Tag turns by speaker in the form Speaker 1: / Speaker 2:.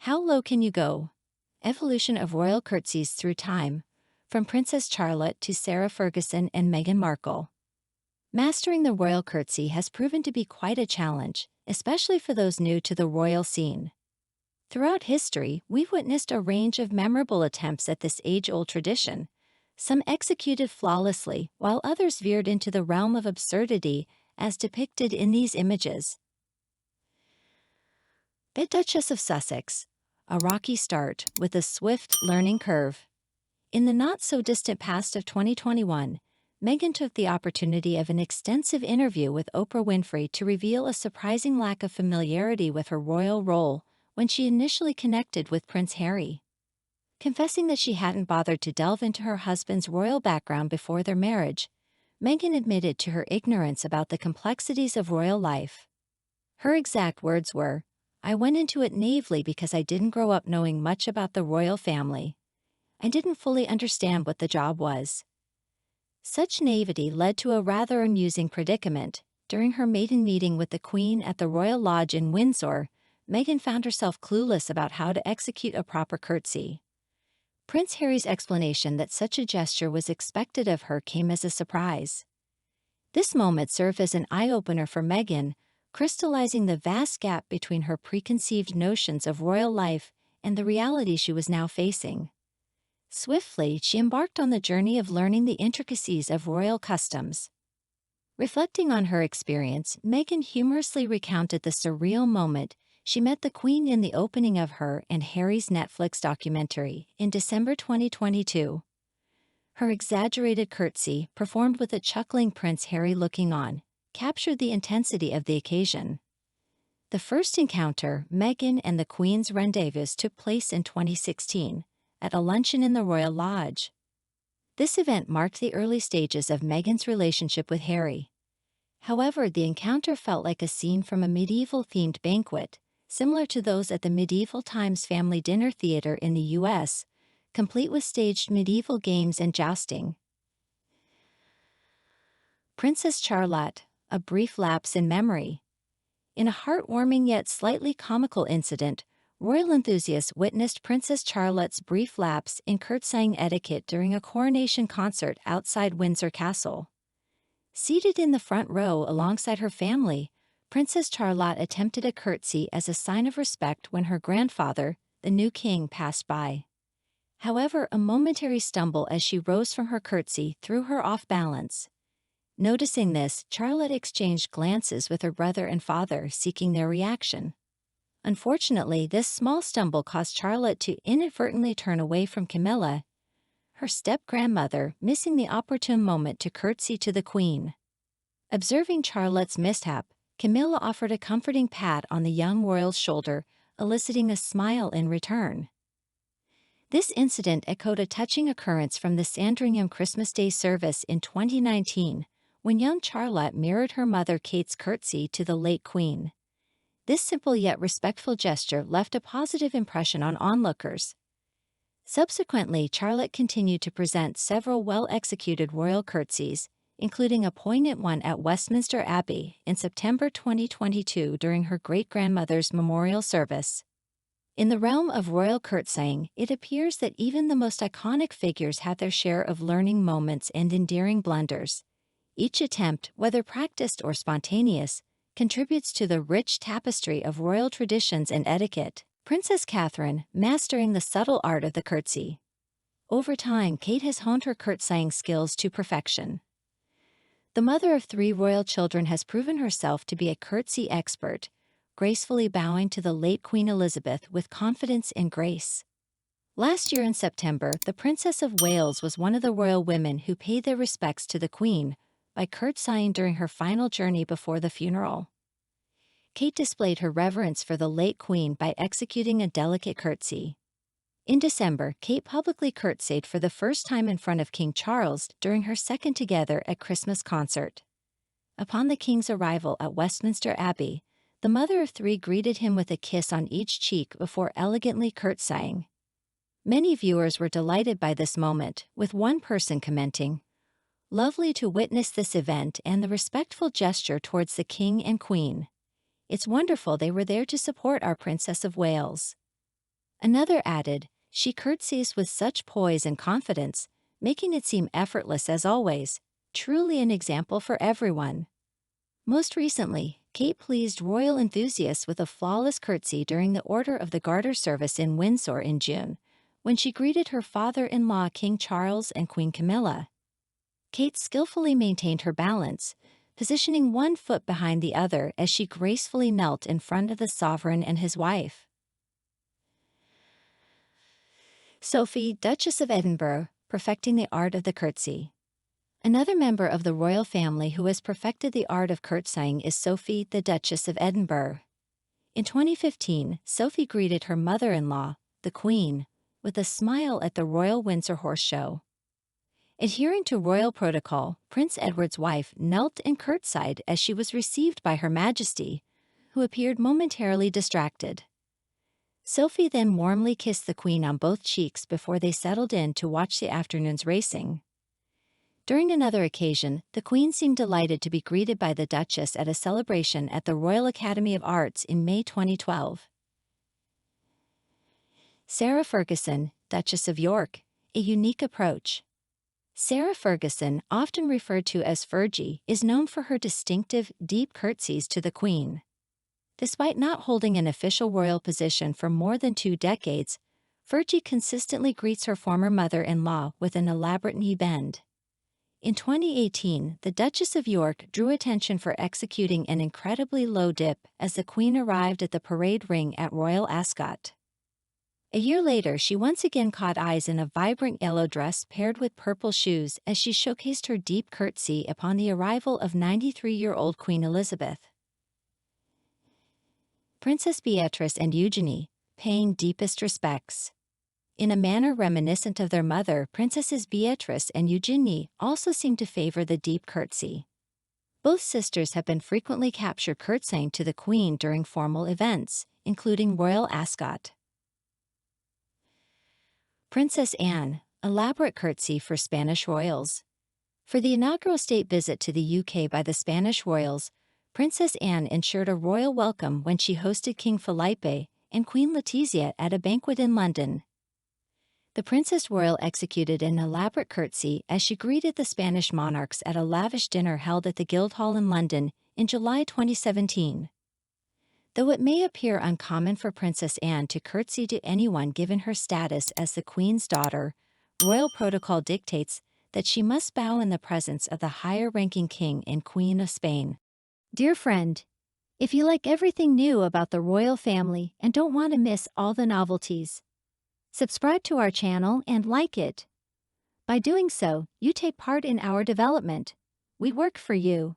Speaker 1: How low can you go? Evolution of royal curtsies through time, from Princess Charlotte to Sarah Ferguson and Meghan Markle. Mastering the royal curtsy has proven to be quite a challenge, especially for those new to the royal scene. Throughout history, we've witnessed a range of memorable attempts at this age-old tradition, some executed flawlessly, while others veered into the realm of absurdity, as depicted in these images. The Duchess of Sussex. A rocky start with a swift learning curve. In the not-so-distant past of 2021, Meghan took the opportunity of an extensive interview with Oprah Winfrey to reveal a surprising lack of familiarity with her royal role when she initially connected with Prince Harry. Confessing that she hadn't bothered to delve into her husband's royal background before their marriage, Meghan admitted to her ignorance about the complexities of royal life. Her exact words were, "I went into it naively because I didn't grow up knowing much about the royal family. I didn't fully understand what the job was." Such naivety led to a rather amusing predicament. During her maiden meeting with the Queen at the Royal Lodge in Windsor, Meghan found herself clueless about how to execute a proper curtsy. Prince Harry's explanation that such a gesture was expected of her came as a surprise. This moment served as an eye-opener for Meghan, crystallizing the vast gap between her preconceived notions of royal life and the reality she was now facing. Swiftly, she embarked on the journey of learning the intricacies of royal customs. Reflecting on her experience, Meghan humorously recounted the surreal moment she met the Queen in the opening of her and Harry's Netflix documentary in December 2022. Her exaggerated curtsy, performed with a chuckling Prince Harry looking on, captured the intensity of the occasion. The first encounter, Meghan and the Queen's rendezvous, took place in 2016, at a luncheon in the Royal Lodge. This event marked the early stages of Meghan's relationship with Harry. However, the encounter felt like a scene from a medieval-themed banquet, similar to those at the Medieval Times Family Dinner Theater in the U.S., complete with staged medieval games and jousting. Princess Charlotte. A brief lapse in memory. In a heartwarming yet slightly comical incident, royal enthusiasts witnessed Princess Charlotte's brief lapse in curtsying etiquette during a coronation concert outside Windsor Castle. Seated in the front row alongside her family, Princess Charlotte attempted a curtsy as a sign of respect when her grandfather, the new king, passed by. However, a momentary stumble as she rose from her curtsy threw her off balance. Noticing this, Charlotte exchanged glances with her brother and father, seeking their reaction. Unfortunately, this small stumble caused Charlotte to inadvertently turn away from Camilla, her step-grandmother, missing the opportune moment to curtsy to the Queen. Observing Charlotte's mishap, Camilla offered a comforting pat on the young royal's shoulder, eliciting a smile in return. This incident echoed a touching occurrence from the Sandringham Christmas Day service in 2019, when young Charlotte mirrored her mother Kate's curtsy to the late Queen. This simple yet respectful gesture left a positive impression on onlookers. Subsequently, Charlotte continued to present several well-executed royal curtsies, including a poignant one at Westminster Abbey in September 2022 during her great-grandmother's memorial service. In the realm of royal curtsying, it appears that even the most iconic figures have their share of learning moments and endearing blunders. Each attempt, whether practiced or spontaneous, contributes to the rich tapestry of royal traditions and etiquette. Princess Catherine, mastering the subtle art of the curtsy. Over time, Kate has honed her curtsying skills to perfection. The mother of 3 royal children has proven herself to be a curtsy expert, gracefully bowing to the late Queen Elizabeth with confidence and grace. Last year in September, the Princess of Wales was one of the royal women who paid their respects to the Queen by curtsying during her final journey before the funeral. Kate displayed her reverence for the late Queen by executing a delicate curtsy. In December, Kate publicly curtsied for the first time in front of King Charles during her second together at Christmas concert. Upon the King's arrival at Westminster Abbey, the mother of 3 greeted him with a kiss on each cheek before elegantly curtsying. Many viewers were delighted by this moment, with one person commenting, "Lovely to witness this event and the respectful gesture towards the King and Queen. It's wonderful they were there to support our Princess of Wales." Another added, "She curtsies with such poise and confidence, making it seem effortless as always. Truly an example for everyone." Most recently, Kate pleased royal enthusiasts with a flawless curtsy during the Order of the Garter service in Windsor in June, when she greeted her father-in-law King Charles and Queen Camilla. Kate skillfully maintained her balance, positioning one foot behind the other as she gracefully knelt in front of the sovereign and his wife. Sophie, Duchess of Edinburgh, perfecting the art of the curtsy. Another member of the royal family who has perfected the art of curtsying is Sophie, the Duchess of Edinburgh. In 2015, Sophie greeted her mother-in-law, the Queen, with a smile at the Royal Windsor Horse Show. Adhering to royal protocol, Prince Edward's wife knelt and curtsied as she was received by Her Majesty, who appeared momentarily distracted. Sophie then warmly kissed the Queen on both cheeks before they settled in to watch the afternoon's racing. During another occasion, the Queen seemed delighted to be greeted by the Duchess at a celebration at the Royal Academy of Arts in May 2012. Sarah Ferguson, Duchess of York, a unique approach. Sarah Ferguson, often referred to as Fergie, is known for her distinctive, deep curtsies to the Queen. Despite not holding an official royal position for more than 2 decades, Fergie consistently greets her former mother-in-law with an elaborate knee bend. In 2018, the Duchess of York drew attention for executing an incredibly low dip as the Queen arrived at the parade ring at Royal Ascot. A year later, she once again caught eyes in a vibrant yellow dress paired with purple shoes as she showcased her deep curtsy upon the arrival of 93-year-old Queen Elizabeth. Princess Beatrice and Eugenie, paying deepest respects. In a manner reminiscent of their mother, Princesses Beatrice and Eugenie also seem to favor the deep curtsy. Both sisters have been frequently captured curtsying to the Queen during formal events, including Royal Ascot. Princess Anne, elaborate curtsy for Spanish royals. For the inaugural state visit to the UK by the Spanish royals, Princess Anne ensured a royal welcome when she hosted King Felipe and Queen Letizia at a banquet in London. The Princess Royal executed an elaborate curtsy as she greeted the Spanish monarchs at a lavish dinner held at the Guildhall in London in July 2017. Though it may appear uncommon for Princess Anne to curtsy to anyone given her status as the Queen's daughter, royal protocol dictates that she must bow in the presence of the higher-ranking King and Queen of Spain. Dear friend, if you like everything new about the royal family and don't want to miss all the novelties, subscribe to our channel and like it. By doing so, you take part in our development. We work for you.